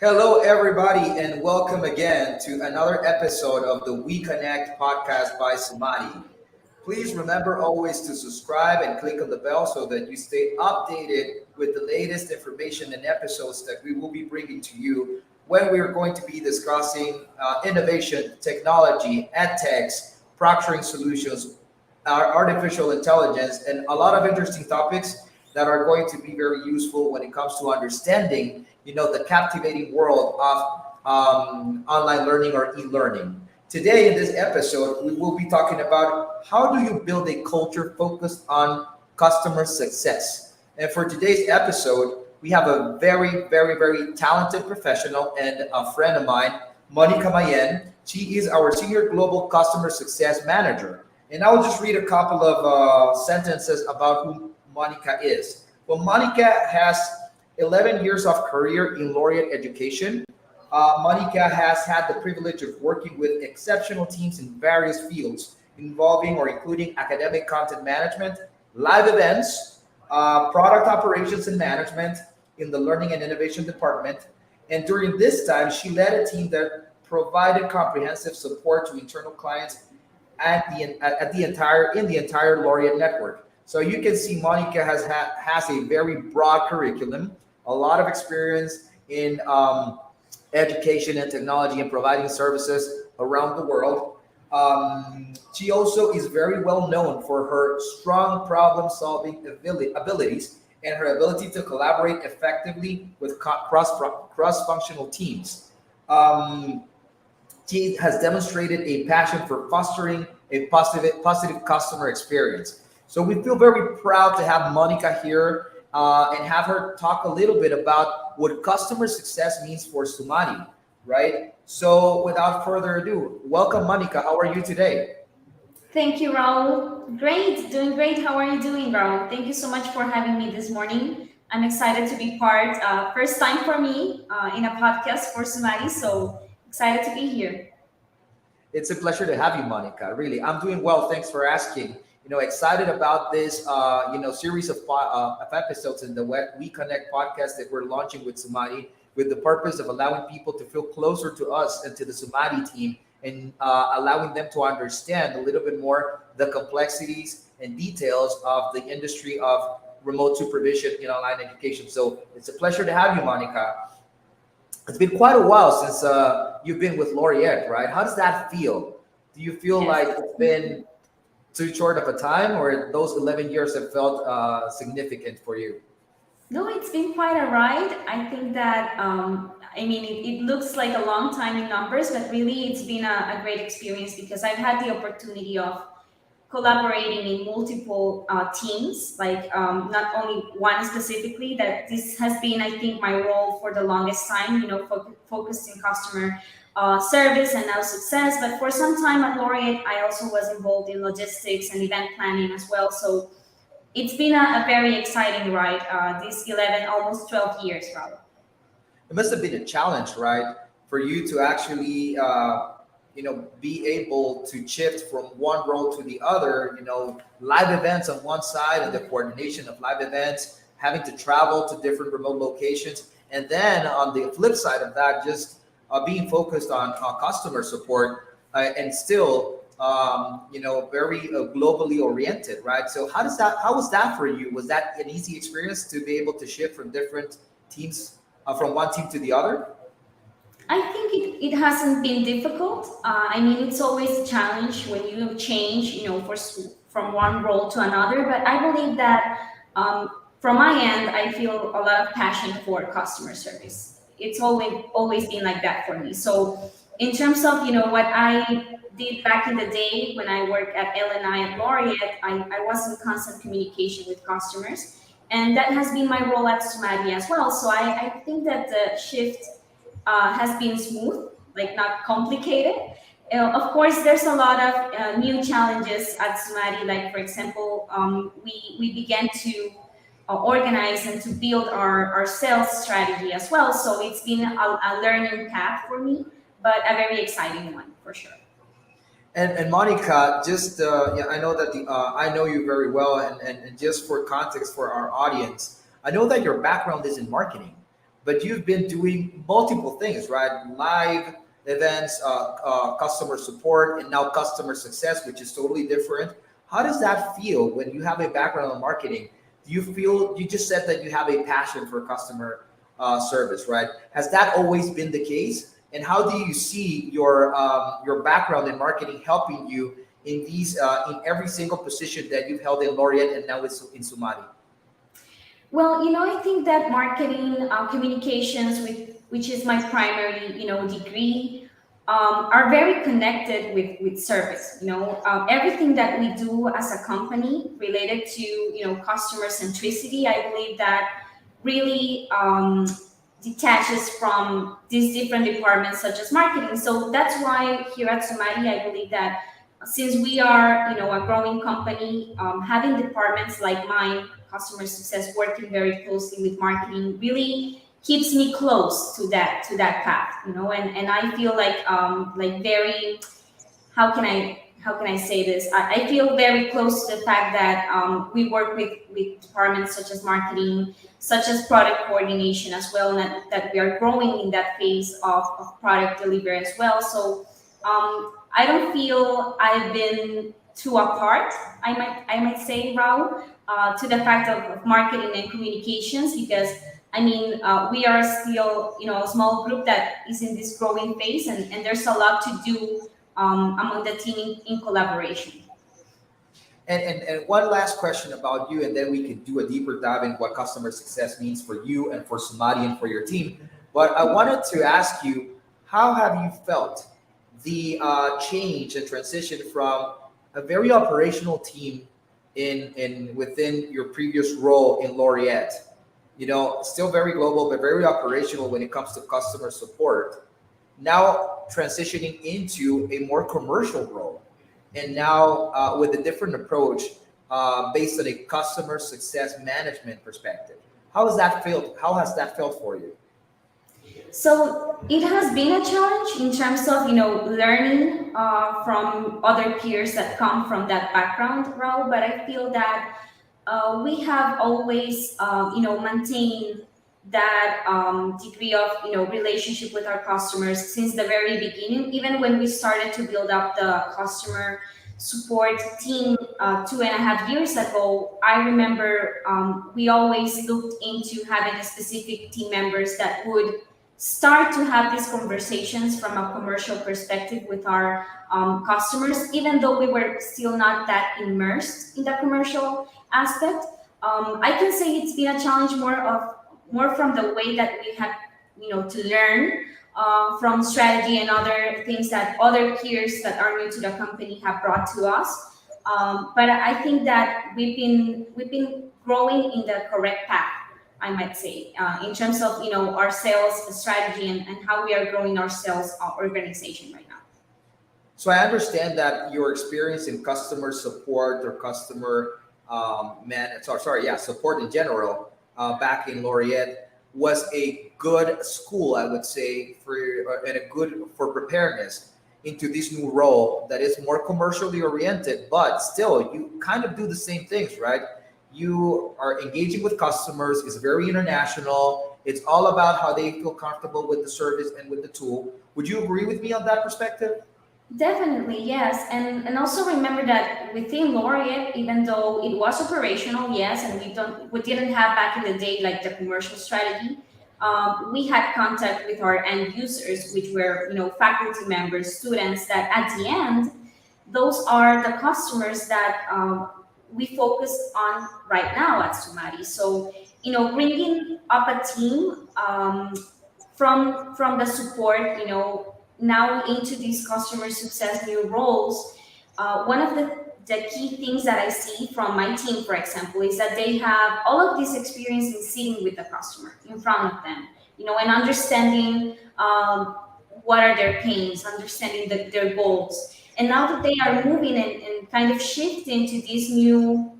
Hello, everybody, and welcome again to another episode of the We Connect podcast by Sumati. Please remember always to subscribe and click on the bell so that you stay updated with the latest information and episodes that we will be bringing to you when we are going to be discussing innovation, technology, edtechs, proctoring solutions, artificial intelligence, and a lot of interesting topics that are going to be very useful when it comes to understanding, the captivating world of online learning or e-learning. Today, in this episode, we will be talking about how do you build a culture focused on customer success. And for today's episode, we have a very, very, very talented professional and a friend of mine, Monica Mayen. She is our Senior Global Customer Success Manager. And I will just read a couple of sentences about who Monica is. Well, Monica has 11 years of career in laureate education. Monica has had the privilege of working with exceptional teams in various fields involving or including academic content management, live events, product operations and management in the learning and innovation department. And during this time, she led a team that provided comprehensive support to internal clients at the entire laureate network. So you can see Monica has a very broad curriculum, a lot of experience in education and technology and providing services around the world. She also is very well known for her strong problem solving abilities and her ability to collaborate effectively with cross functional teams. Um, she has demonstrated a passion for fostering a positive customer experience. So we feel very proud to have Monica here and have her talk a little bit about what customer success means for Sumati, right? So without further ado, welcome, Monica. How are you today? Thank you, Raul. Great, doing great. How are you doing, Raul? Thank you so much for having me this morning. I'm excited to be part. First time for me in a podcast for Sumari, so excited to be here. It's a pleasure to have you, Monica. Really, I'm doing well. Thanks for asking. Excited about this, series of episodes in the We Connect podcast that we're launching with Sumati, with the purpose of allowing people to feel closer to us and to the Sumati team, and allowing them to understand a little bit more the complexities and details of the industry of remote supervision in online education. So it's a pleasure to have you, Monica. It's been quite a while since you've been with Laureate, right? How does that feel? Do you feel Yes. like it's been too short of a time, or those 11 years have felt significant for you? No, it's been quite a ride. I think that, it looks like a long time in numbers, but really it's been a great experience because I've had the opportunity of collaborating in multiple teams, like not only one specifically. That this has been, I think, my role for the longest time. Focused in customer service and now success. But for some time at Laureate, I also was involved in logistics and event planning as well. So it's been a very exciting ride. These 11, almost 12 years, Rob. It must have been a challenge, right, for you to actually, be able to shift from one role to the other. Live events on one side and the coordination of live events, having to travel to different remote locations, and then on the flip side of that, just being focused on customer support and still, very globally oriented, right? So how was that for you? Was that an easy experience to be able to shift from different teams, from one team to the other? I think it hasn't been difficult. It's always a challenge when you change, from one role to another. But I believe that from my end, I feel a lot of passion for customer service. It's always been like that for me. So in terms of what I did back in the day when I worked at LNI at Laureate, I was in constant communication with customers, and that has been my role at Sumadi as well. So I think that the shift has been smooth. like not complicated. Of course, there's a lot of new challenges at Sumari. Like for example, we began to organize and to build our sales strategy as well. So it's been a learning path for me, but a very exciting one for sure. And Monica, just yeah, I know that I know you very well, and just for context for our audience, I know that your background is in marketing, but you've been doing multiple things, right? Live events, customer support, and now customer success, which is totally different. How does that feel when you have a background in marketing? Do you feel you just said that you have a passion for customer service, right? Has that always been the case? And how do you see your background in marketing helping you in these in every single position that you've held in Laureate and now in Sumari? Well, I think that marketing, communications, which is my primary, degree, are very connected with service. Everything that we do as a company related to, customer centricity, I believe that really detaches from these different departments such as marketing. So that's why here at Somali, I believe that since we are, a growing company, having departments like mine, customer success, working very closely with marketing, really keeps me close to that path. And I feel like very, how can I say this? I feel very close to the fact that we work with departments such as marketing, such as product coordination as well, and that we are growing in that phase of product delivery as well. So I don't feel I've been too apart, I might say, Raul, to the fact of marketing and communications, because I mean, we are still, a small group that is in this growing phase, and there's a lot to do among the team in collaboration. And one last question about you, and then we can do a deeper dive in what customer success means for you and for Somali and for your team. But I wanted to ask you, how have you felt the change and transition from a very operational team in within your previous role in Laureate? Still very global, but very operational when it comes to customer support. Now transitioning into a more commercial role, and now with a different approach based on a customer success management perspective. How has that felt? How has that felt for you? So it has been a challenge in terms of learning from other peers that come from that background, Raul. But I feel that we have always maintained that degree of relationship with our customers since the very beginning. Even when we started to build up the customer support team 2.5 years ago, I remember we always looked into having a specific team members that would start to have these conversations from a commercial perspective with our customers, even though we were still not that immersed in the commercial aspect. I can say it's been a challenge more from the way that we had to learn from strategy and other things that other peers that are new to the company have brought to us. But I think that we've been growing in the correct path, I might say, in terms of our sales strategy and how we are growing our sales organization right now. So I understand that your experience in customer support or customer yeah, support in general back in Laureate was a good school, I would say, for and a good for preparedness into this new role that is more commercially oriented, but still you kind of do the same things, right? You are engaging with customers. It's very international. It's all about how they feel comfortable with the service and with the tool. Would you agree with me on that perspective? Definitely, yes. And also remember that within Laureate, even though it was operational, yes, and we didn't have back in the day like the commercial strategy, we had contact with our end users, which were faculty members, students. That at the end, those are the customers that we focus on right now at Sumari. So bringing up a team from the support, now into these customer success new roles, one of the key things that I see from my team, for example, is that they have all of this experience in sitting with the customer in front of them, and understanding what are their pains, understanding their goals. And now that they are moving and kind of shifting to this new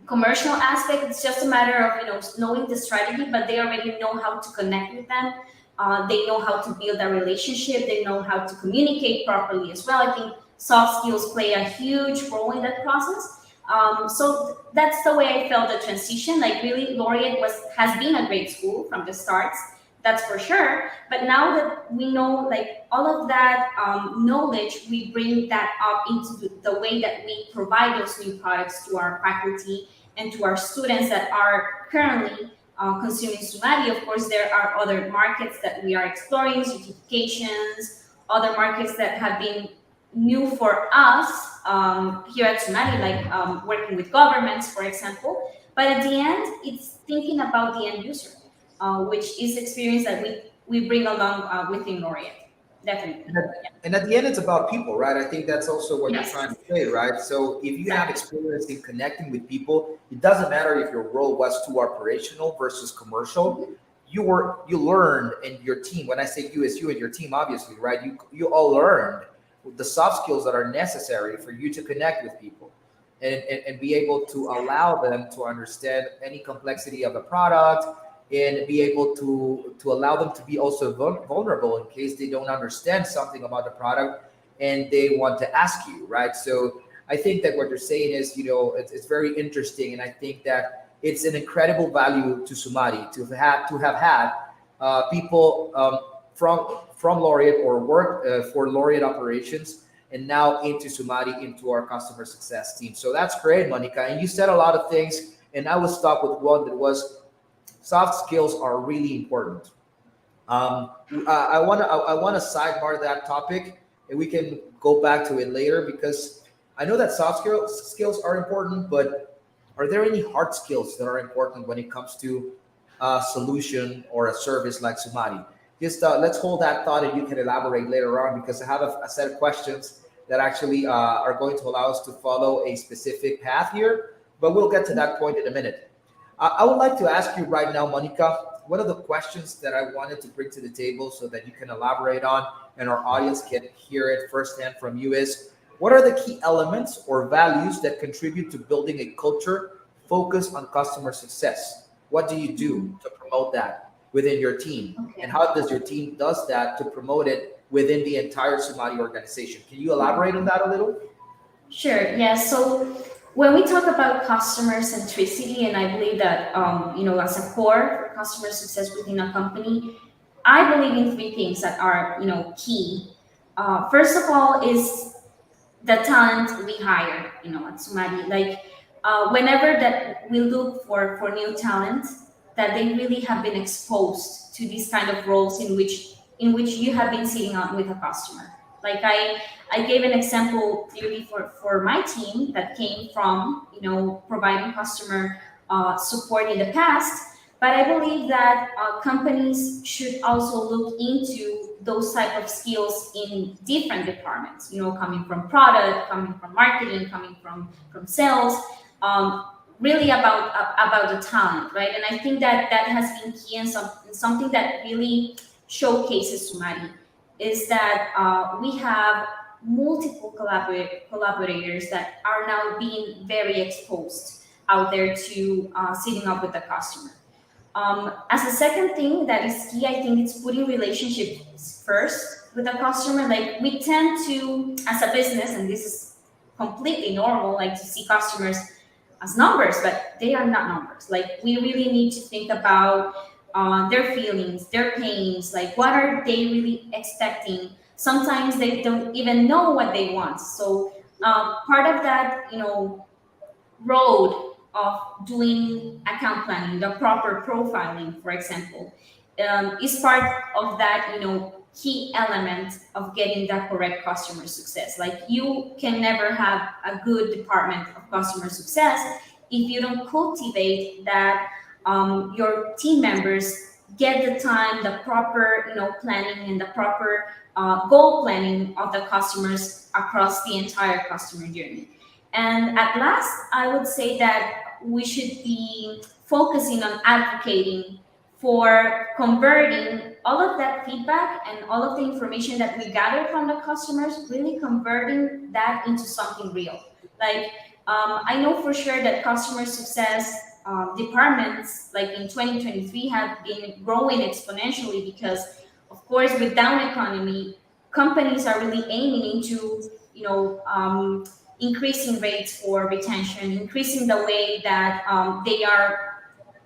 commercial aspect, it's just a matter of knowing the strategy, but they already know how to connect with them. They know how to build a relationship. They know how to communicate properly as well. I think soft skills play a huge role in that process. So that's the way I felt the transition. Like really, Laureate has been a great school from the start. That's for sure. But now that we know like all of that knowledge, we bring that up into the way that we provide those new products to our faculty and to our students that are currently consuming Sumari. Of course, there are other markets that we are exploring, certifications, other markets that have been new for us here at Sumari, like working with governments, for example. But at the end, it's thinking about the end user, which is experience that we bring along within Laureate. Definitely. And at the end, it's about people, right? I think that's also what you're Yes. trying to say, right? So if you have Exactly. experience in connecting with people, it doesn't matter if your role was too operational versus commercial. You learned, and your team. When I say you, it's you and your team, obviously, right? You all learned the soft skills that are necessary for you to connect with people, and be able to allow them to understand any complexity of the product, and be able to allow them to be also vulnerable in case they don't understand something about the product and they want to ask you, right? So I think that what you're saying is, it's very interesting, and I think that it's an incredible value to Sumari to have had people from Laureate or work for Laureate operations, and now into Sumari, into our customer success team. So that's great, Monica. And you said a lot of things, and I will stop with one that was soft skills are really important. I want to sidebar that topic, and we can go back to it later because I know that soft skills are important, but are there any hard skills that are important when it comes to a solution or a service like Sumari? Just let's hold that thought, and you can elaborate later on because I have a set of questions that actually are going to allow us to follow a specific path here, but we'll get to that point in a minute. I would like to ask you right now, Monica, one of the questions that I wanted to bring to the table so that you can elaborate on and our audience can hear it firsthand from you is what are the key elements or values that contribute to building a culture focused on customer success? What do you Mhm. do to promote that within your team? And Okay. how does your team does that to promote it within the entire Somali organization? Can you elaborate on that a little? Sure. Yeah. So when we talk about customer centricity, and I believe that as a core for customer success within a company, I believe in three things that are key. First of all, is the talent we hire. At Sumadi, like whenever that we look for new talent, that they really have been exposed to these kind of roles in which you have been sitting on with a customer. Like I gave an example clearly for my team that came from providing customer support in the past, but I believe that companies should also look into those type of skills in different departments. Coming from product, coming from marketing, coming from sales. Um, Really about the talent, right? And I think that that has been key, and something that really showcases Sumari is that we have multiple collaborators that are now being very exposed out there to sitting up with the customer. As a second thing that is key, I think it's putting relationships first with the customer. Like we tend to, as a business, and this is completely normal, like to see customers as numbers, but they are not numbers. Like we really need to think about their feelings, their pains, like what are they really expecting. Sometimes they don't even know what they want. So part of that, road of doing account planning, the proper profiling, for example, is part of that, key element of getting that correct customer success. Like you can never have a good department of customer success if you don't cultivate that your team members get the time, the proper, planning and the proper goal planning of the customers across the entire customer journey. And at last, I would say that we should be focusing on advocating for converting all of that feedback and all of the information that we gather from the customers, really converting that into something real. Like, I know for sure that customer success departments, like in 2023, have been growing exponentially because, of course, with down economy, companies are really aiming into, increasing rates for retention, increasing the way that they are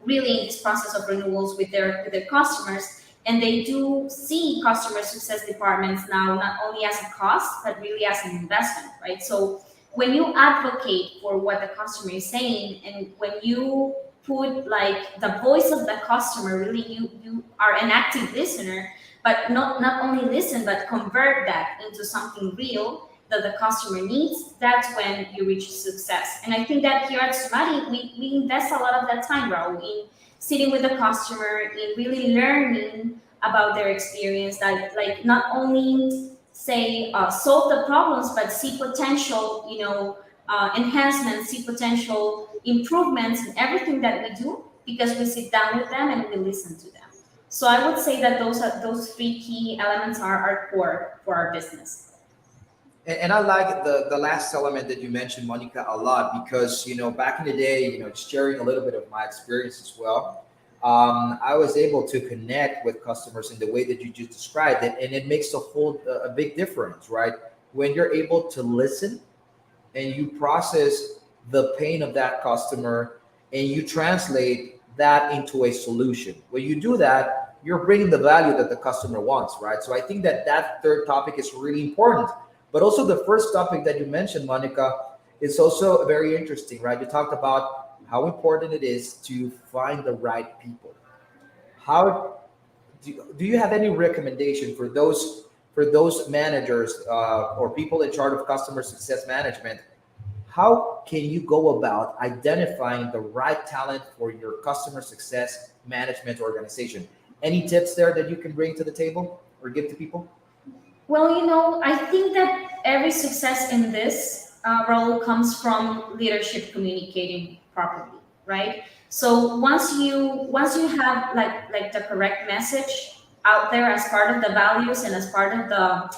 really in this process of renewals with their customers, and they do see customer success departments now not only as a cost but really as an investment, right? So when you advocate for what the customer is saying, and when you put like the voice of the customer, really you are an active listener, but not only listen but convert that into something real that the customer needs, that's when you reach success. And I think that here at Sumati, we invest a lot of that time, Raul, in sitting with the customer, in really learning about their experience, like not only say solve the problems, but see potential, enhancements, see potential improvements in everything that we do because we sit down with them and we listen to them. So I would say that those three key elements are core for our business. And I like the last element that you mentioned, Monica, a lot because back in the day, just sharing a little bit of my experience as well. I was able to connect with customers in the way that you just described it, and it makes a big difference, right? When you're able to listen and you process the pain of that customer and you translate that into a solution. When you do that, you're bringing the value that the customer wants, right? So I think that that third topic is really important. But also the first topic that you mentioned, Monica, is also very interesting, right? You talked about how important it is to find the right people. How do you have any recommendation for those managers or people in charge of customer success management? How can you go about identifying the right talent for your customer success management organization? Any tips there that you can bring to the table or give to people? Well, I think that every success in this role comes from leadership communicating properly, right? So once you have like the correct message out there as part of the values and as part of the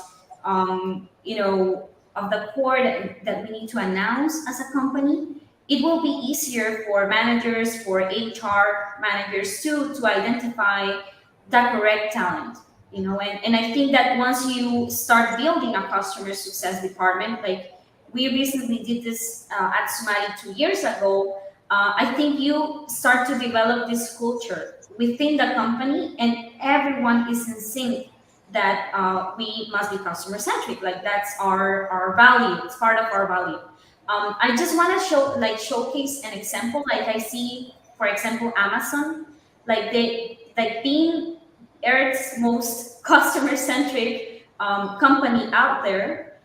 of the core that we need to announce as a company, it will be easier for managers, for HR managers to identify the correct talent. And I think that once you start building a customer success department, like we recently did this at Sumari 2 years ago, I think you start to develop this culture within the company, and everyone is in sync that we must be customer centric. Like that's our value. It's part of our value. I just want to showcase an example. Like I see, for example, Amazon, like being Earth's most customer centric company out there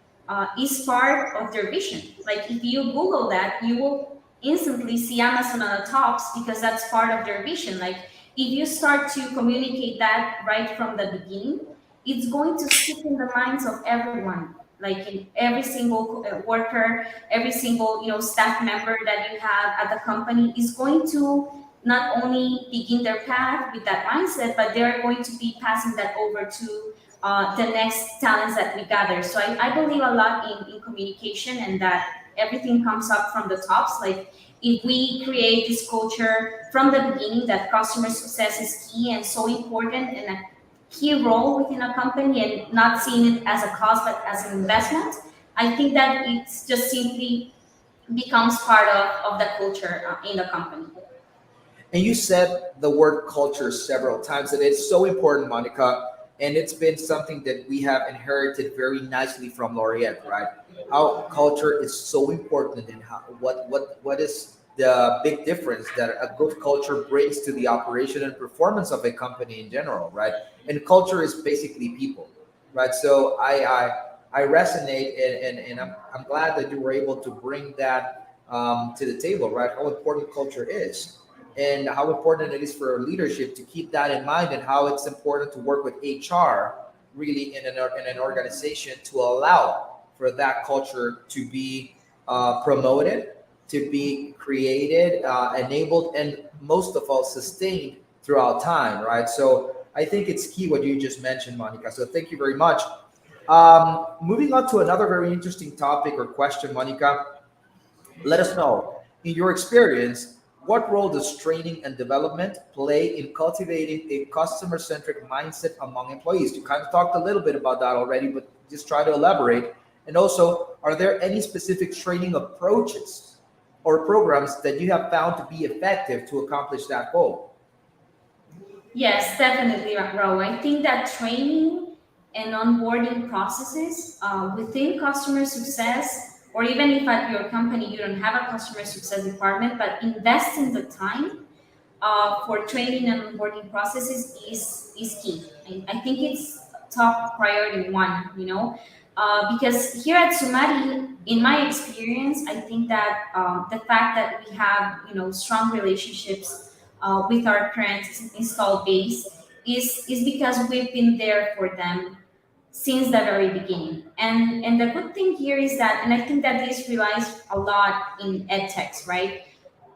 is part of their vision. Like if you Google that, you will instantly see Amazon on the tops because that's part of their vision. Like if you start to communicate that right from the beginning, it's going to stick in the minds of everyone. Like in every single worker, every single staff member that you have at the company is going to not only begin their path with that mindset, but they're going to be passing that over to the next talents that we gather. So I believe a lot in communication, and that everything comes up from the tops. Like if we create this culture from the beginning that customer success is key and so important and a key role within a company, and not seeing it as a cost but as an investment, I think that it's just simply becomes part of the culture in the company. And you said the word culture several times, and it's so important, Monica. And it's been something that we have inherited very nicely from Laureate, right? How culture is so important, and how, what is the big difference that a good culture brings to the operation and performance of a company in general, right? And culture is basically people, right? So I resonate, and I'm glad that you were able to bring that to the table, right? How important culture is, and how important it is for leadership to keep that in mind, and how it's important to work with HR really in an organization to allow for that culture to be promoted, to be created, enabled, and most of all sustained throughout time, right? So I think it's key what you just mentioned, Monica. So thank you very much. Moving on to another very interesting topic or question, Monica, let us know, in your experience, what role does training and development play in cultivating a customer centric mindset among employees? You kind of talked a little bit about that already, but just try to elaborate. And also, are there any specific training approaches or programs that you have found to be effective to accomplish that goal? Yes, definitely, Ro. I think that training and onboarding processes within customer success, or even if at your company you don't have a customer success department, but invest in the time for training and onboarding processes is key. I think it's top priority one, because here at Sumari, in my experience, I think that the fact that we have strong relationships with our current installed base is because we've been there for them since the very beginning. And the good thing here is that, and I think that this relies a lot in edtechs, right?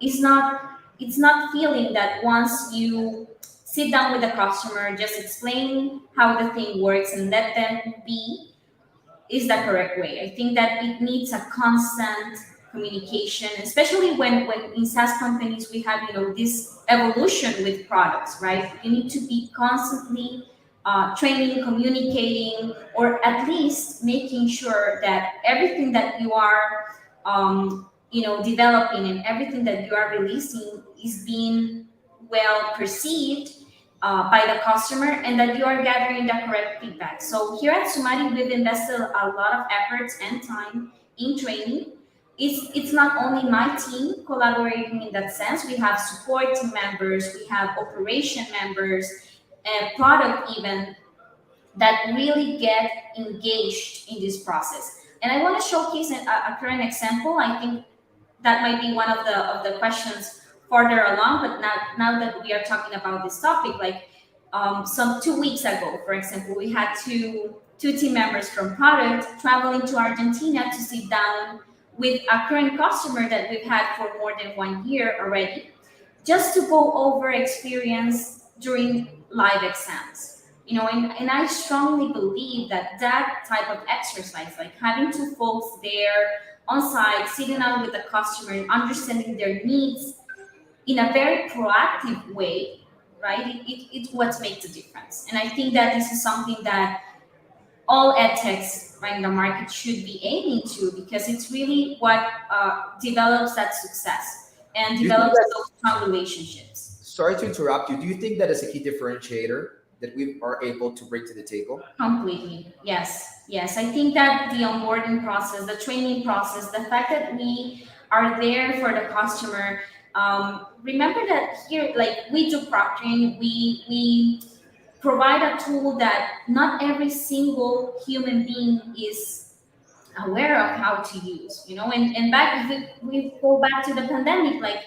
It's not feeling that once you sit down with the customer, just explain how the thing works and let them be is the correct way. I think that it needs a constant communication, especially when in SaaS companies we have this evolution with products, right? You need to be constantly training, communicating, or at least making sure that everything that you are developing and everything that you are releasing is being well perceived by the customer and that you are gathering the correct feedback. So here at Sumari, we've invested a lot of efforts and time in training. It's not only my team collaborating in that sense. We have support team members, we have operation members, and product even that really get engaged in this process. And I want to showcase a current example. I think that might be one of the questions further along. But now that we are talking about this topic, like some 2 weeks ago, for example, we had two team members from product traveling to Argentina to sit down with a current customer that we've had for more than 1 year already, just to go over experience during live exams. And I strongly believe that that type of exercise, like having two folks there on site, sitting down with the customer and understanding their needs in a very proactive way, right? It's what makes a difference. And I think that this is something that all ed techs right in the market should be aiming to, because it's really what develops that success and Do you think develops that, those strong relationships. sorry to interrupt you, do you think that is a key differentiator that we are able to bring to the table? Completely. Yes. Yes. I think that the onboarding process, the training process, the fact that we are there for the customer. Remember that here, like we do proctoring, we provide a tool that not every single human being is aware of how to use, and back, if we go back to the pandemic, like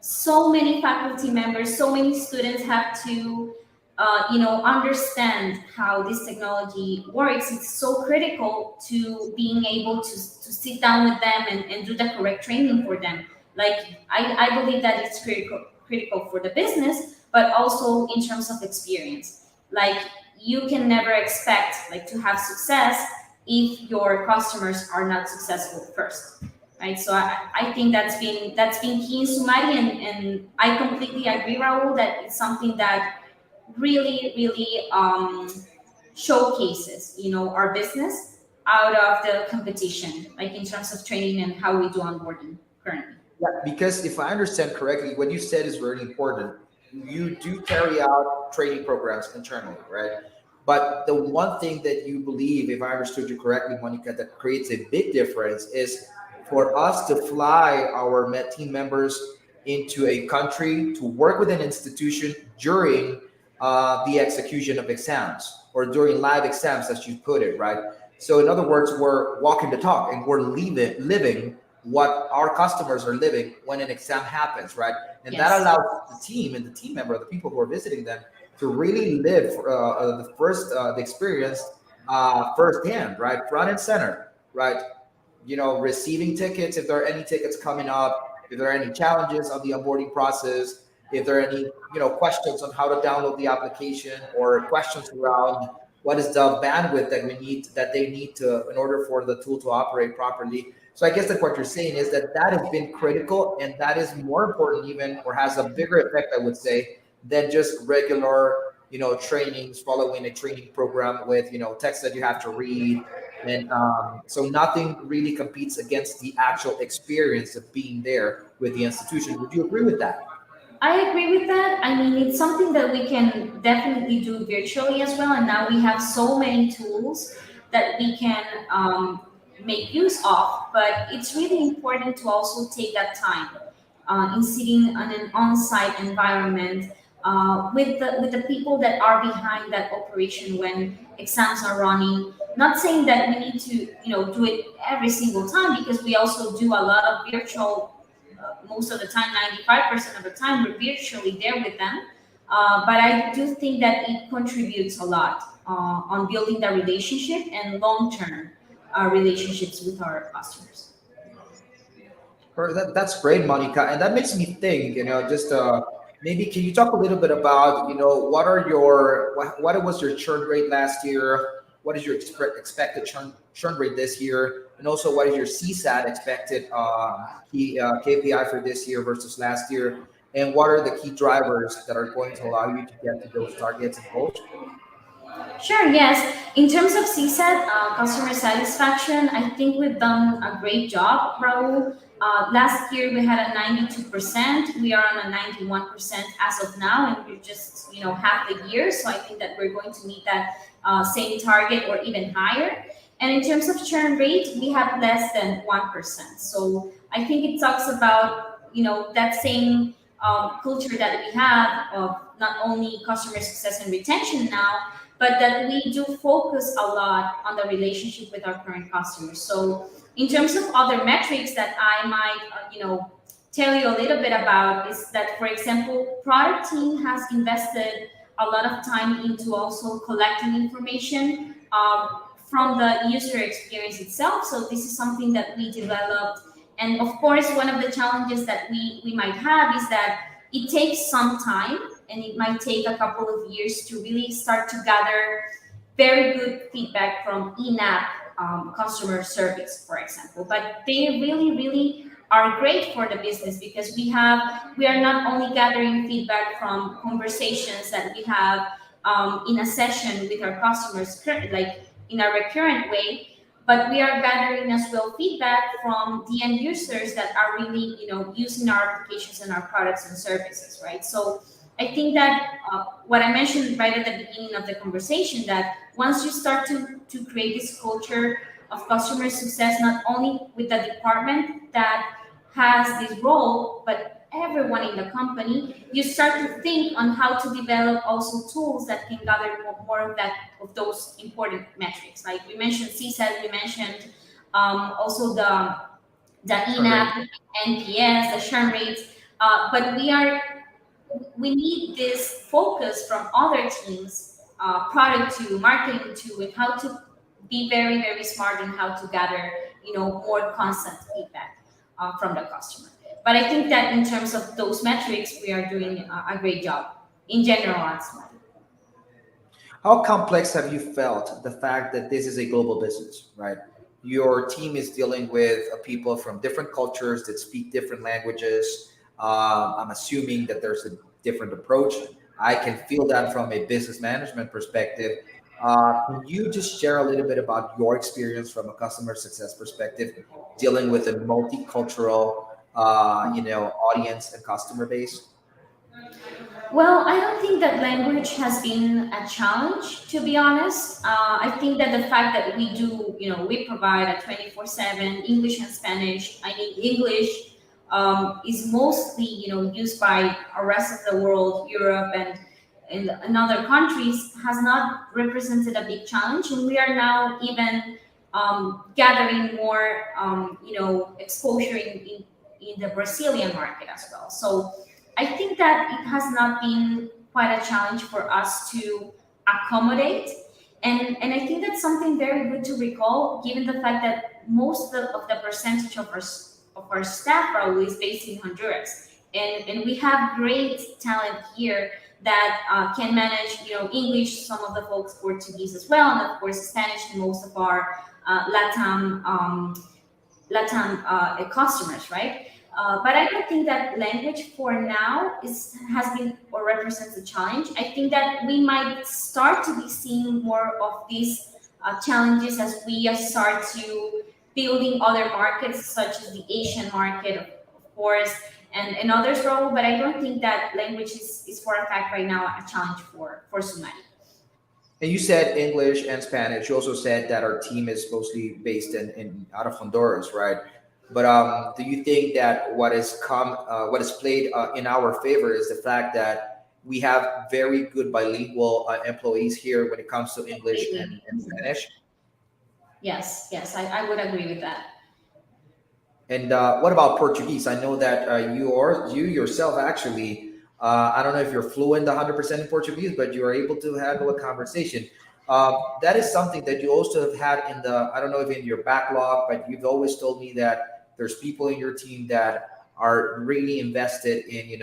so many faculty members, so many students have to understand how this technology works. It's so critical to being able to sit down with them and do the correct training for them. Like I believe that it's critical for the business, but also in terms of experience. Like you can never expect like to have success if your customers are not successful first, right? So I think that's been key in Sumari, and I completely agree, Raul, that it's something that really really showcases our business out of the competition, like in terms of training and how we do onboarding currently. Yeah, because if I understand correctly, what you said is very important. You do carry out training programs internally, right? But the one thing that you believe, if I understood you correctly, Monica, that creates a big difference is for us to fly our team members into a country to work with an institution during the execution of exams or during live exams, as you put it, right? So, in other words, we're walking the talk and we're living what our customers are living when an exam happens, right? And that Yes. allows the team and the team member, the people who are visiting them, to really live the experience firsthand, right, front and center, right? Receiving tickets if there are any tickets coming up, if there are any challenges on the onboarding process, if there are any questions on how to download the application or questions around what is the bandwidth that they need to in order for the tool to operate properly. So I guess that what you're saying is that that has been critical, and that is more important even, or has a bigger effect, I would say, than just regular trainings, following a training program with text that you have to read. And so nothing really competes against the actual experience of being there with the institution. Would you agree with that? I agree with that. I mean, it's something that we can definitely do virtually as well. And now we have so many tools that we can make use of. But it's really important to also take that time in sitting on an on-site environment with the people that are behind that operation when exams are running. Not saying that we need to do it every single time, because we also do a lot of virtual, most of the time, 95% of the time, we're virtually there with them. But I do think that it contributes a lot on building the relationship and long term relationships with our customers. That's great, Monica, and that makes me think. Just maybe can you talk a little bit about what was your churn rate last year? What is your expected churn rate this year? And also, what is your CSAT expected KPI for this year versus last year? And what are the key drivers that are going to allow you to get to those targets and goals? Sure, yes. In terms of CSAT, customer satisfaction, I think we've done a great job, Raul. Last year we had a 92%. We are on a 91% as of now, and we're just half the year. So I think that we're going to meet that same target or even higher. And in terms of churn rate, we have less than 1%. So I think it talks about that same culture that we have of not only customer success and retention now, but that we do focus a lot on the relationship with our current customers. So in terms of other metrics that I might, tell you a little bit about, is that, for example, product team has invested a lot of time into also collecting information from the user experience itself. So this is something that we developed. And of course, one of the challenges that we might have is that it takes some time, and it might take a couple of years to really start to gather very good feedback from in-app customer service, for example. But they really, really are great for the business, because we are not only gathering feedback from conversations that we have in a session with our customers, like in a recurrent way, but we are gathering as well feedback from the end users that are really using our applications and our products and services, right? So I think that what I mentioned right at the beginning of the conversation, that once you start to create this culture of customer success, not only with the department that has this role, but everyone in the company, you start to think on how to develop also tools that can gather more of those important metrics. Like we mentioned CSAT, we mentioned also the Churn rate. in-app NPS, the churn rates, but we need this focus from other teams, product to marketing to, and how to be very, very smart in how to gather, more constant feedback from the customer. But I think that in terms of those metrics, we are doing a great job in general at Smart. How complex have you felt the fact that this is a global business, right? Your team is dealing with people from different cultures that speak different languages. I'm assuming that there's a different approach. I can feel that from a business management perspective. Can you just share a little bit about your experience from a customer success perspective, dealing with a multicultural, audience and customer base? Well, I don't think that language has been a challenge, to be honest. I think that the fact that we provide a 24/7 English and Spanish. I mean, English is mostly, used by the rest of the world, Europe and other countries, has not represented a big challenge. And we are now even gathering more, exposure in the Brazilian market as well. So I think that it has not been quite a challenge for us to accommodate. And I think that's something very good to recall, given the fact that most of the percentage of our staff probably is based in Honduras. and we have great talent here that can manage, English, some of the folks Portuguese as well, and of course Spanish to most of our Latam customers, right? But I don't think that language for now has been or represents a challenge. I think that we might start to be seeing more of these challenges as we start to building other markets, such as the Asian market, of course, and others, Raul. But I don't think that language is for a fact right now a challenge for Sumari. And you said English and Spanish. You also said that our team is mostly based in out of Honduras, right? But do you think that what has played in our favor is the fact that we have very good bilingual employees here when it comes to English Completely. and Spanish? Yes, yes, I would agree with that. And what about Portuguese? I know that you yourself actually. I don't know if you're fluent 100% in Portuguese, but you are able to handle a conversation. That is something that you also have had in the. I don't know if in your backlog, but you've always told me that there's people in your team that are really invested in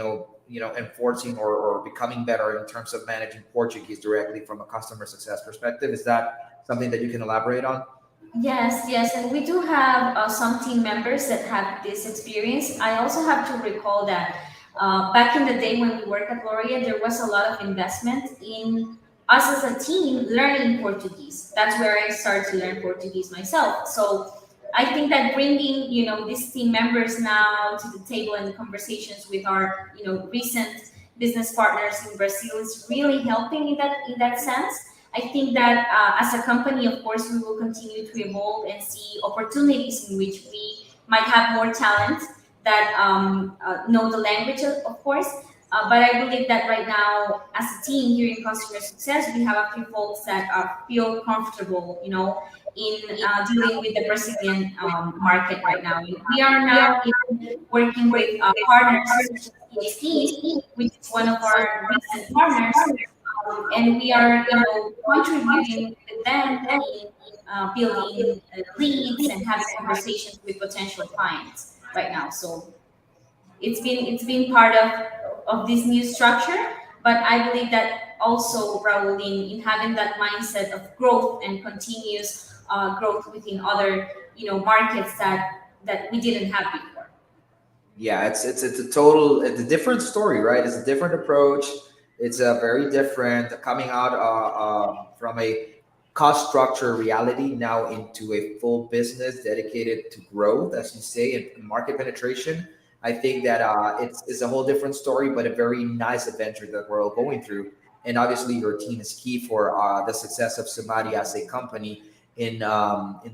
enforcing or becoming better in terms of managing Portuguese directly from a customer success perspective. Is that something that you can elaborate on? Yes, yes, and we do have some team members that have this experience. I also have to recall that back in the day when we worked at Laureate, there was a lot of investment in us as a team learning Portuguese. That's where I started to learn Portuguese myself. So I think that bringing these team members now to the table and the conversations with our recent business partners in Brazil is really helping in that sense. I think that as a company, of course, we will continue to evolve and see opportunities in which we might have more talent that know the language, of course. But I believe that right now, as a team here in customer success, we have a few folks that feel comfortable, in dealing with the Brazilian market right now. We are now even working with partners such as EXP, which is one of our recent partners, and we are contributing with them in building leads and having conversations with potential clients right now. So it's been part of this new structure, but I believe that also, Raul, in having that mindset of growth and continuous growth within other markets that we didn't have before. Yeah, it's a different story, right? It's a different approach. It's a very different coming out from a cost structure reality now into a full business dedicated to growth, as you say, and market penetration. I think that it's a whole different story, but a very nice adventure that we're all going through. And obviously, your team is key for the success of Somadi as a company in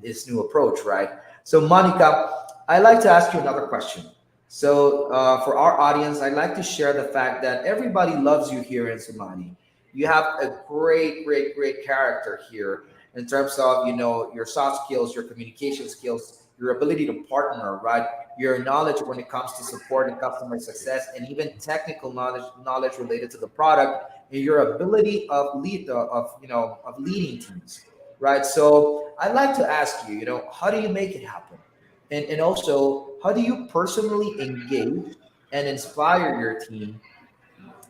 this new approach, right? So, Monica, I'd like to ask you another question. So, for our audience, I'd like to share the fact that everybody loves you here in Somali. You have a great, great, great character here in terms of your soft skills, your communication skills, your ability to partner, right? Your knowledge when it comes to support and customer success, and even technical knowledge related to the product, and your ability of leading teams, right? So I'd like to ask you, how do you make it happen? And also, how do you personally engage and inspire your team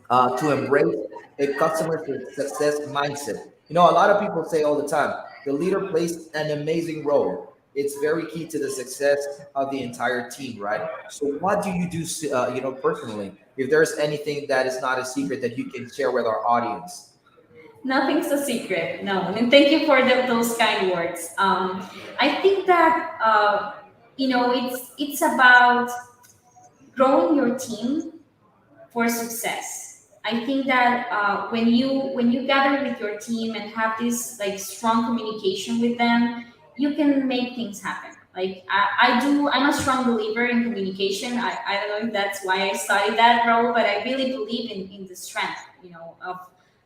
to embrace a customer success mindset? A lot of people say all the time, the leader plays an amazing role. It's very key to the success of the entire team, right? So, what do you do, personally? If there's anything that is not a secret that you can share with our audience. Nothing's a secret. No, and thank you for those kind words. I think that it's about growing your team for success. I think that when you gather with your team and have this like strong communication with them, you can make things happen. Like I do, I'm a strong believer in communication. I don't know if that's why I studied that role, but I really believe in the strength, of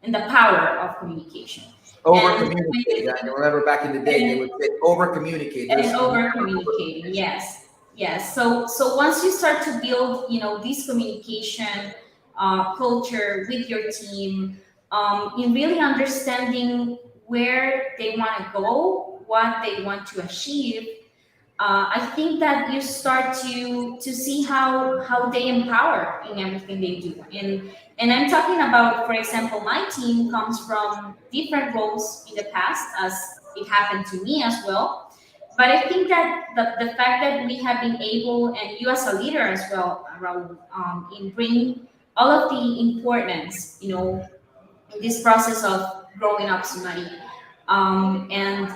in the power of communication. Over And communicate. Yeah, I remember back in the day, they would say over communicate. and There's over communicating, yes, yes. So once you start to build this communication culture with your team, in really understanding where they want to go, what they want to achieve, I think that you start to see how they empower in everything they do. And I'm talking about, for example, my team comes from different roles in the past, as it happened to me as well. But I think that the fact that we have been able, and you as a leader as well, Raul, in bringing all of the importance, in this process of growing up somebody, and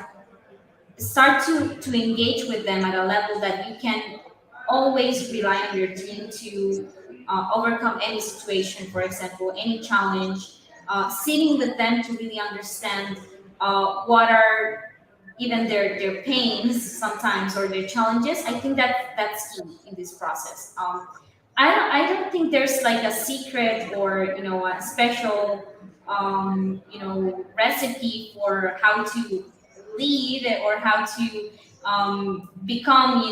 start to engage with them at a level that you can always rely on your team to overcome any situation, for example, any challenge, sitting with them to really understand what are even their pains sometimes, or their challenges. I think that that's key in this process. I don't think there's like a secret, or a special recipe for how to lead, or how to become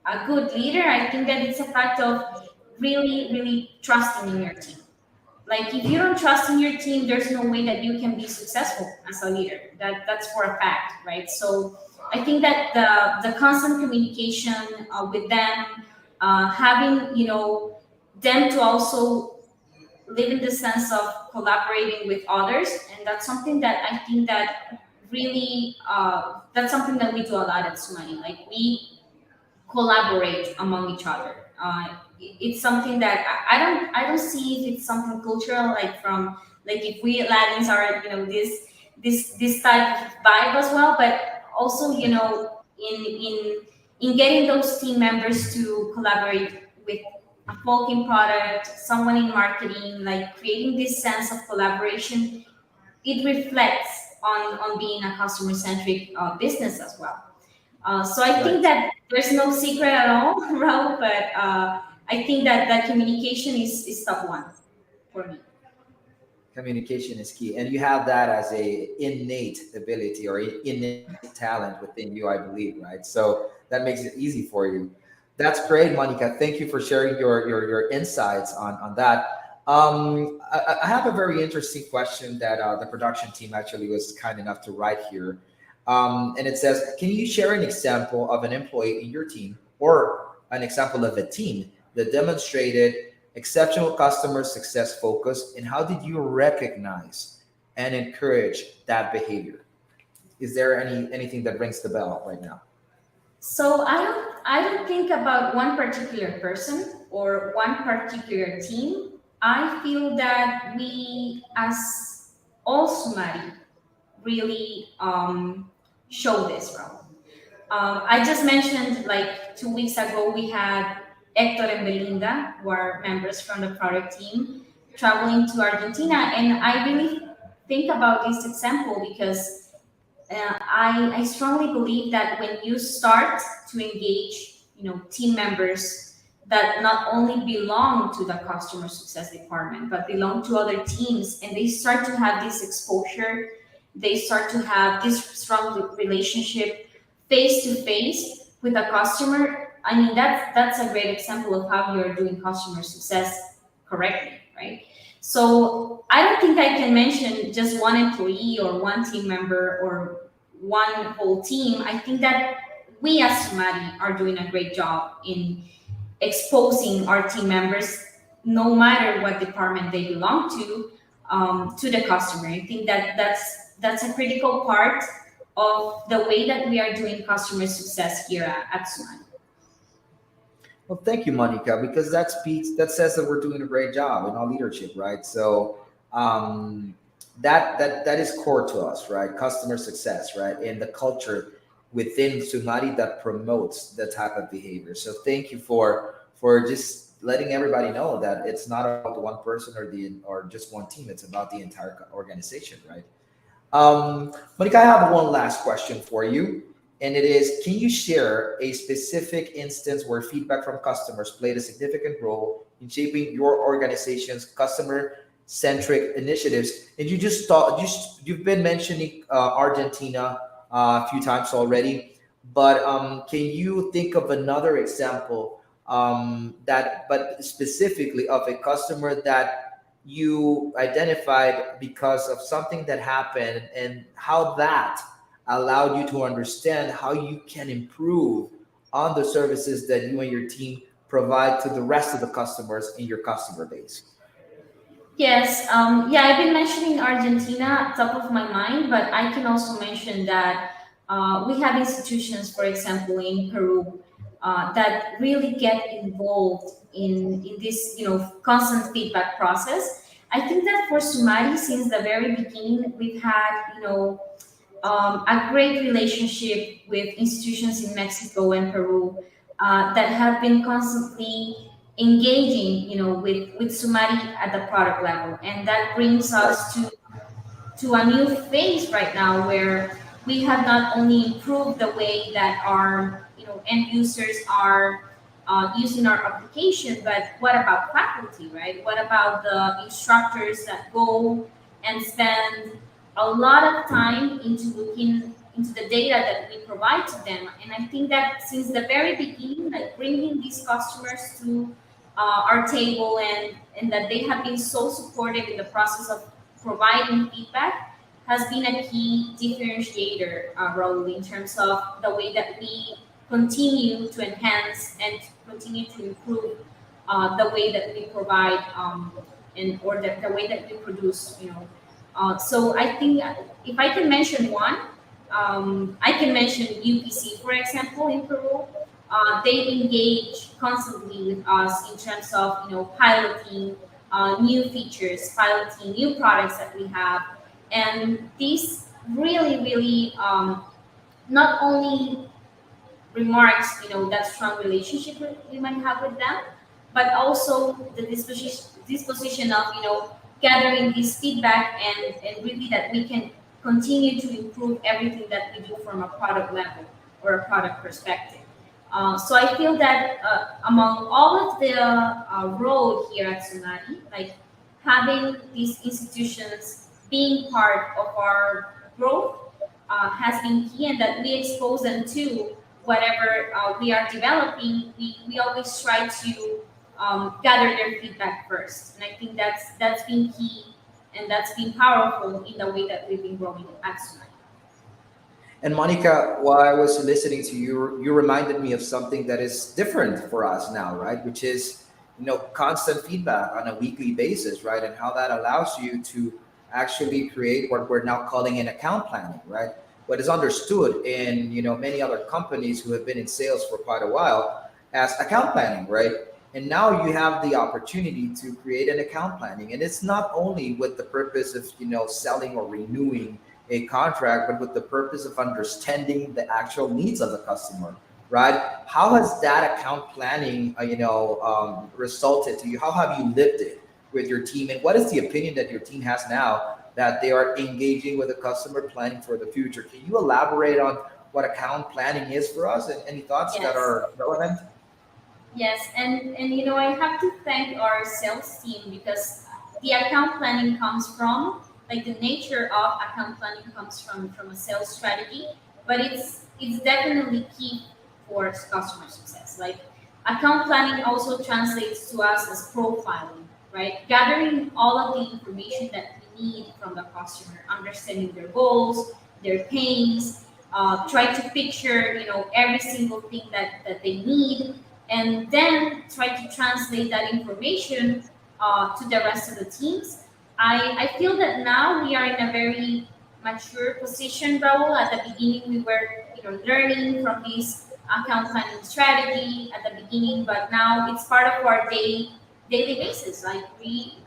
a good leader. I think that it's a fact of really, really trusting in your team. Like, if you don't trust in your team, there's no way that you can be successful as a leader. That's for a fact, right? So I think that the constant communication with them, having them to also live in the sense of collaborating with others, and that's something that I think that really, that's something that we do a lot at Sumani. Like, we collaborate among each other. It's something that I don't see if it's something cultural, like from, like, if we Latins are this type of vibe as well, but also in getting those team members to collaborate with a folking product, someone in marketing, like creating this sense of collaboration, it reflects on being a customer centric business as well. So I think Right. that there's no secret at all, Raul, but I think that communication is step one for me. Communication is key, and you have that as a innate ability or innate talent within you, I believe, right? So that makes it easy for you. That's great, Monica. Thank you for sharing your insights on that. I have a very interesting question that the production team actually was kind enough to write here. And it says, can you share an example of an employee in your team, or an example of a team that demonstrated exceptional customer success focus, and how did you recognize and encourage that behavior? Is there anything that rings the bell right now? So I don't think about one particular person or one particular team. I feel that we, as all Sumari, really show this, Raul. I just mentioned, like, 2 weeks ago, we had Hector and Belinda, who are members from the product team, traveling to Argentina. And I really think about this example because I strongly believe that when you start to engage, team members that not only belong to the customer success department, but belong to other teams, and they start to have this exposure, they start to have this strong relationship face to face with a customer. I mean, that's a great example of how you're doing customer success correctly, right? So I don't think I can mention just one employee or one team member or one whole team. I think that we as Sumari are doing a great job in exposing our team members, no matter what department they belong to the customer. I think that that's a critical part of the way that we are doing customer success here at Sumani. Well, thank you, Monica, because that speaks, that says that we're doing a great job in our leadership, right? So um, that is core to us, right? Customer success, right? And the culture within Sumari that promotes that type of behavior. So thank you for just letting everybody know that it's not about the one person or just one team. It's about the entire organization, right? Monica, I have one last question for you, and it is: can you share a specific instance where feedback from customers played a significant role in shaping your organization's customer-centric initiatives? And you just thought you've been mentioning Argentina a few times already, but can you think of another example but specifically of a customer that you identified because of something that happened, and how that allowed you to understand how you can improve on the services that you and your team provide to the rest of the customers in your customer base? Yes, yeah, I've been mentioning Argentina top of my mind, but I can also mention that we have institutions, for example, in Peru, that really get involved in this, constant feedback process. I think that for Sumari, since the very beginning, we've had, a great relationship with institutions in Mexico and Peru that have been constantly engaging, with Sumari at the product level, and that brings Right. us to a new phase right now where we have not only improved the way that our end users are using our application, but what about faculty, right? What about the instructors that go and spend a lot of time into looking into the data that we provide to them? And I think that since the very beginning, like bringing these customers to our table, and that they have been so supportive in the process of providing feedback, has been a key differentiator, Raul, in terms of the way that we continue to enhance and continue to improve the way that we provide, or the way that we produce. So I think if I can mention one, I can mention UPC, for example, in Peru. They engage constantly with us in terms of piloting new features, piloting new products that we have, and this really, really, not only remarks that strong relationship we might have with them, but also the disposition of gathering this feedback, and really that we can continue to improve everything that we do from a product level or a product perspective. So I feel that among all of the role here at Tsunami, like having these institutions being part of our growth has been key, and that we expose them to whatever we are developing. We always try to gather their feedback first, and I think that's been key, and that's been powerful in the way that we've been growing at Tsunami. And Monica, while I was listening to you, you reminded me of something that is different for us now, right? Which is, constant feedback on a weekly basis, right? And how that allows you to actually create what we're now calling an account planning, right? What is understood in, many other companies who have been in sales for quite a while as account planning, right? And now you have the opportunity to create an account planning, and it's not only with the purpose of, selling or renewing a contract, but with the purpose of understanding the actual needs of the customer, right? How has that account planning, resulted to you? How have you lived it with your team? And what is the opinion that your team has now that they are engaging with the customer planning for the future? Can you elaborate on what account planning is for us, and any thoughts that Yes. are relevant? Yes, and I have to thank our sales team, because the account planning comes from, like, the nature of account planning comes from a sales strategy, but it's definitely key for customer success. Like, account planning also translates to us as profiling, right? Gathering all of the information that we need from the customer, understanding their goals, their pains, try to picture every single thing that they need, and then try to translate that information to the rest of the teams. I feel that now we are in a very mature position, Raul. At the beginning, we were learning from this account planning strategy at the beginning, but now it's part of our daily basis. Like, we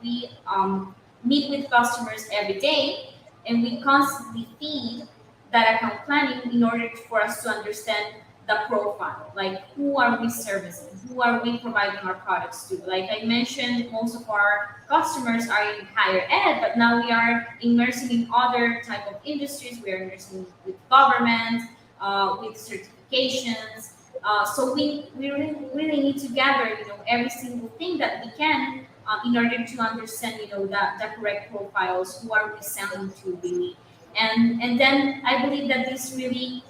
meet with customers every day, and we constantly feed that account planning in order for us to understand the profile. Like, who are we servicing? Who are we providing our products to? Like I mentioned, most of our customers are in higher ed, but now we are immersing in other type of industries. We are immersing with government, with certifications. So we really need to gather, every single thing that we can, in order to understand, the correct profiles. Who are we selling to, really? And then I believe that this really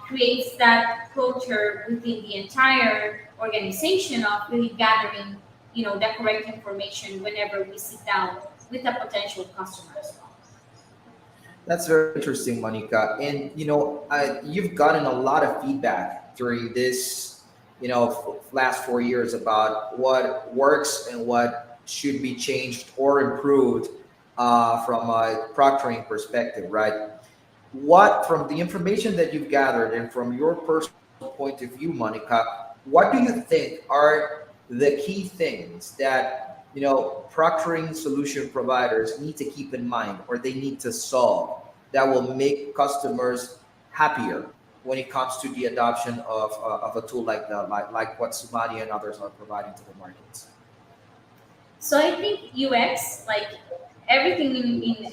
creates that culture within the entire organization of really gathering, the correct information whenever we sit down with a potential customer as well. That's very interesting, Monica. And you've gotten a lot of feedback during this, last 4 years about what works and what should be changed or improved from a proctoring perspective, right? What, from the information that you've gathered and from your personal point of view, Monica, what do you think are the key things that proctoring solution providers need to keep in mind or they need to solve that will make customers happier when it comes to the adoption of a tool like what Sumani and others are providing to the markets? So I think UX, like everything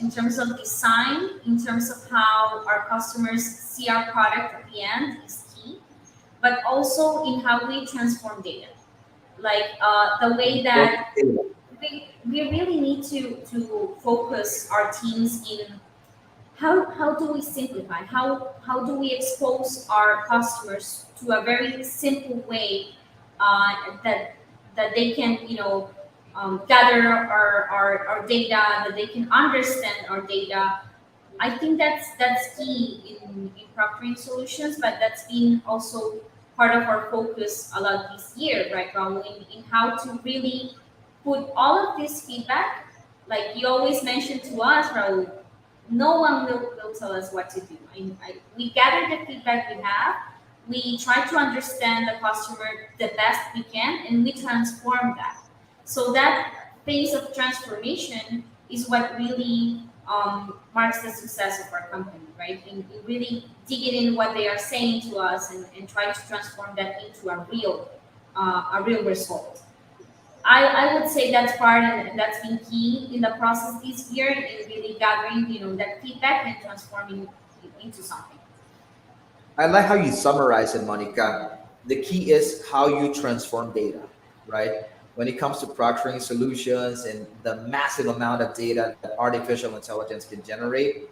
in terms of design, in terms of how our customers see our product at the end is key, but also in how we transform data. Like the way that we really need to focus our teams in how do we simplify, how do we expose our customers to a very simple way that they can gather our data, that they can understand our data. I think that's key in proctoring solutions, but that's been also part of our focus a lot this year, right, Raul, in how to really put all of this feedback. Like you always mention to us, Raul, no one will tell us what to do. We gather the feedback we have, we try to understand the customer the best we can, and we transform that. So that phase of transformation is what really marks the success of our company, right? In really digging in what they are saying to us and try to transform that into a real result. I would say that's part and that's been key in the process this year in really gathering, that feedback and transforming it into something. I like how you summarize it, Monica. The key is how you transform data, right? When it comes to proctoring solutions and the massive amount of data that artificial intelligence can generate,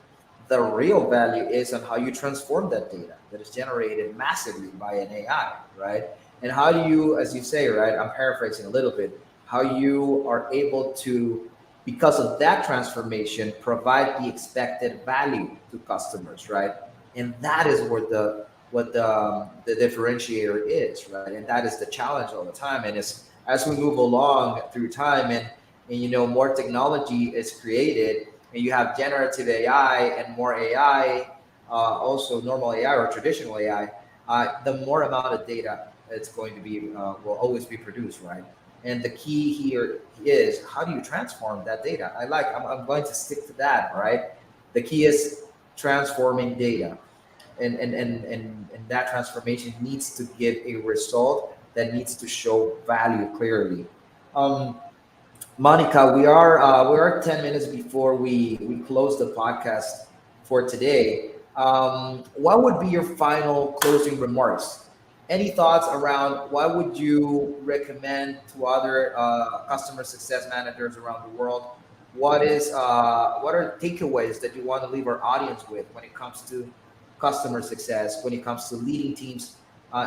the real value is on how you transform that data that is generated massively by an AI, right? And how do you, as you say, right? I'm paraphrasing a little bit, how you are able to, because of that transformation, provide the expected value to customers, right? And that is where the differentiator is, right? And that is the challenge all the time. And as we move along through time and more technology is created and you have generative AI and more AI, also normal AI or traditional AI, the more amount of data it's going to be will always be produced, right? And the key here is how do you transform that data? I'm going to stick to that, right? The key is transforming data, and that transformation needs to give a result that needs to show value clearly. Um, Monica, we are 10 minutes before we close the podcast for today. What would be your final closing remarks? Any thoughts around what would you recommend to other customer success managers around the world? What are takeaways that you want to leave our audience with when it comes to customer success, when it comes to leading teams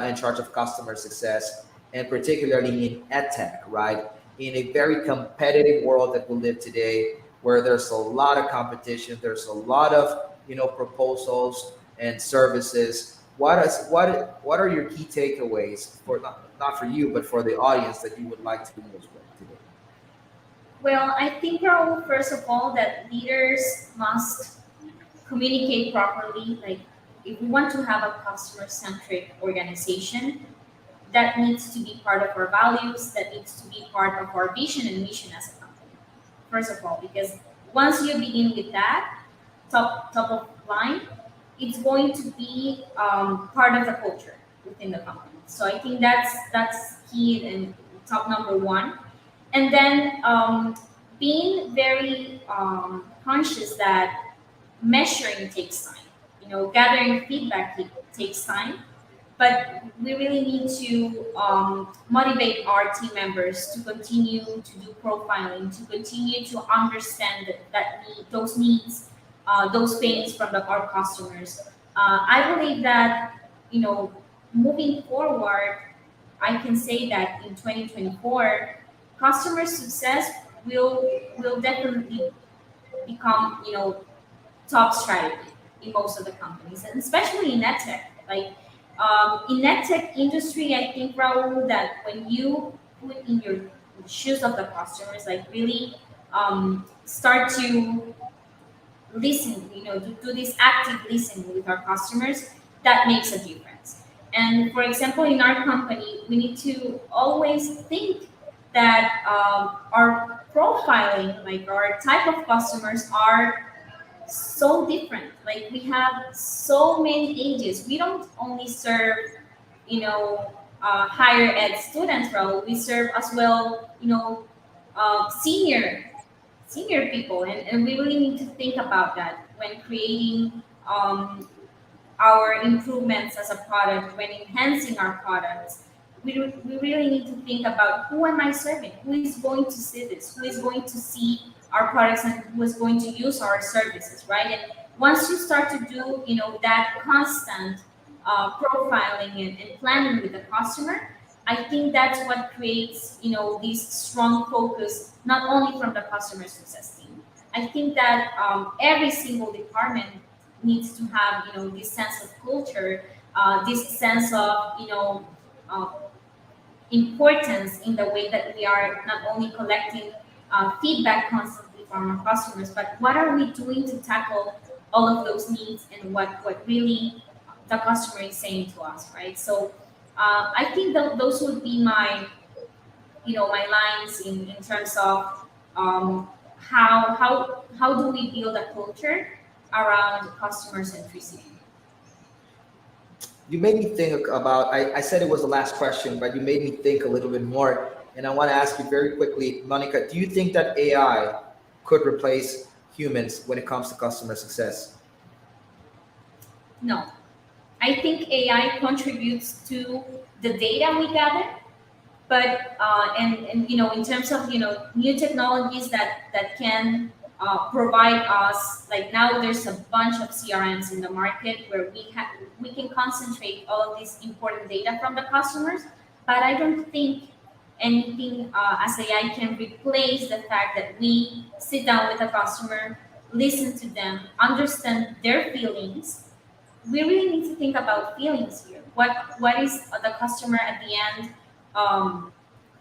in charge of customer success, and particularly in edtech, right? In a very competitive world that we live today, where there's a lot of competition, there's a lot of proposals and services. What are your key takeaways for not for you, but for the audience that you would like to leave us with today? Well, I think, Raul, first of all, that leaders must communicate properly. Like, if we want to have a customer centric organization, that needs to be part of our values, that needs to be part of our vision and mission as a company. First of all, because once you begin with that, top of line, it's going to be part of the culture within the company. So I think that's key and top number one. And then being very conscious that measuring takes time. Gathering feedback takes time, but we really need to motivate our team members to continue to do profiling, to continue to understand those needs, those pains from our customers. I believe that you know moving forward, I can say that in 2024, customer success will definitely become top strategy in most of the companies, and especially in edtech. Like in edtech industry, I think, Raul, that when you put in your shoes of the customers, like really start to listen, to do this active listening with our customers, that makes a difference. And for example, in our company, we need to always think that our profiling, like our type of customers, are so different. Like we have so many ages. We don't only serve, higher ed students, Raul. We serve as well, senior people, and we really need to think about that when creating our improvements as a product, when enhancing our products. We really need to think about, who am I serving, who is going to see this, who is going to see our products, and who is going to use our services, right? And once you start to do that constant profiling and planning with the customer, I think that's what creates this strong focus, not only from the customer success team. I think that every single department needs to have this sense of culture, this sense of uh, importance in the way that we are not only collecting feedback constantly from our customers, but what are we doing to tackle all of those needs, and what really the customer is saying to us, right? So I think those would be my lines in terms of how do we build a culture around customer centricity. You made me think about, I said it was the last question, but you made me think a little bit more. And I want to ask you very quickly, Monica, do you think that AI could replace humans when it comes to customer success? No, I think AI contributes to the data we gather, but and in terms of new technologies that can provide us, like now there's a bunch of CRMs in the market where we can concentrate all of this important data from the customers, but I don't think anything as AI can replace the fact that we sit down with a customer, listen to them, understand their feelings. We really need to think about feelings here. What is the customer at the end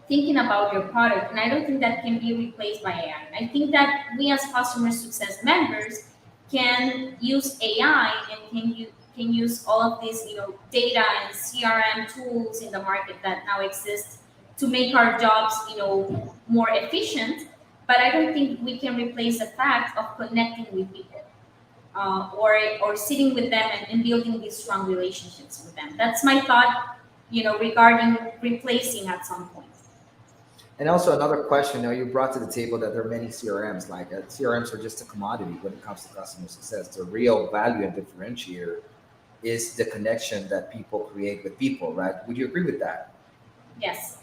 thinking about your product? And I don't think that can be replaced by AI. I think that we as customer success members can use AI, and can use all of these data and CRM tools in the market that now exist to make our jobs more efficient. But I don't think we can replace the fact of connecting with people, or sitting with them, and building these strong relationships with them. That's my thought, regarding replacing at some point. And also another question, you brought to the table that there are many CRMs. Like CRMs are just a commodity when it comes to customer success. The real value and differentiator is the connection that people create with people, right? Would you agree with that? Yes,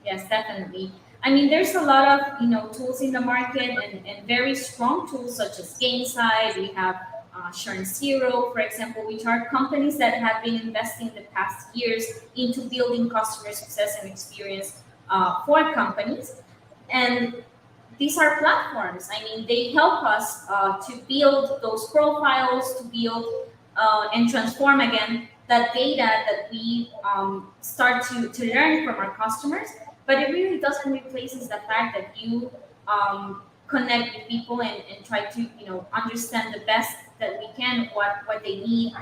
yes, definitely. I mean, there's a lot of tools in the market, and very strong tools such as Gainsight. We have Churn Zero, for example, which are companies that have been investing the past years into building customer success and experience for companies. And these are platforms. I mean, they help us to build those profiles, to build and transform again that data that we start to learn from our customers. But it really doesn't replaces the fact that you connect with people, and try to understand the best that we can, what they need,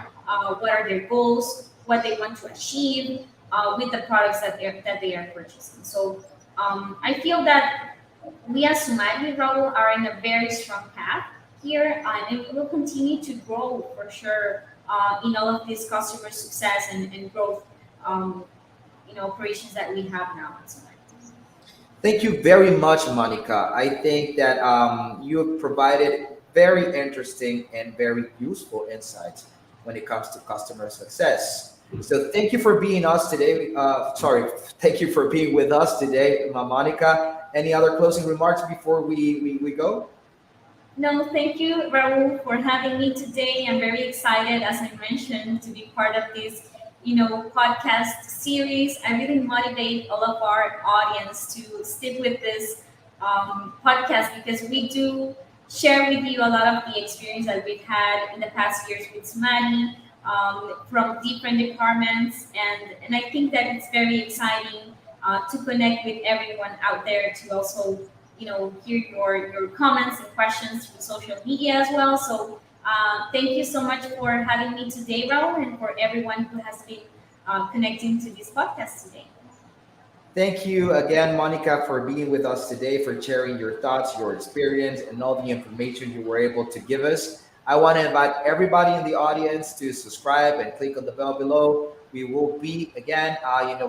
what are their goals, what they want to achieve with the products that they are purchasing. So I feel that we as Sumari, Raul, are in a very strong path here, and we will continue to grow for sure in all of this customer success and growth, operations that we have now at Sumari. Thank you very much, Monica. I think that you have provided very interesting and very useful insights when it comes to customer success. So thank you for being us today. Sorry, thank you for being with us today, Monica. Any other closing remarks before we go? No, thank you, Raul, for having me today. I'm very excited, as I mentioned, to be part of this, podcast series. I really motivate all of our audience to stick with this podcast, because we do share with you a lot of the experience that we've had in the past years with Sumani, from different departments, and I think that it's very exciting to connect with everyone out there, to also hear your comments and questions through social media as well. So thank you so much for having me today, Raul, and for everyone who has been connecting to this podcast today. Thank you again, Monica, for being with us today, for sharing your thoughts, your experience, and all the information you were able to give us. I want to invite everybody in the audience to subscribe and click on the bell below. We will be again,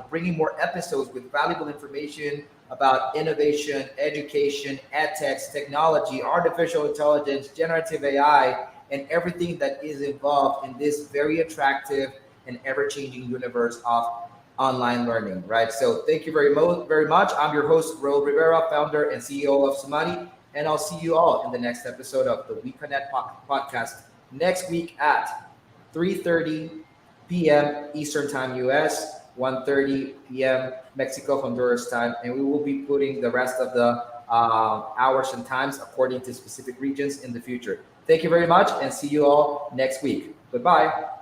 bringing more episodes with valuable information about innovation, education, edtech, technology, artificial intelligence, generative AI, and everything that is involved in this very attractive and ever-changing universe of online learning, right? So thank you very much. I'm your host, Raul Rivera, founder and CEO of Somali, and I'll see you all in the next episode of the We Connect podcast next week at 3:30 p.m. Eastern Time, US, 1:30 p.m. Mexico, Honduras time, and we will be putting the rest of the hours and times according to specific regions in the future. Thank you very much, and see you all next week. Goodbye.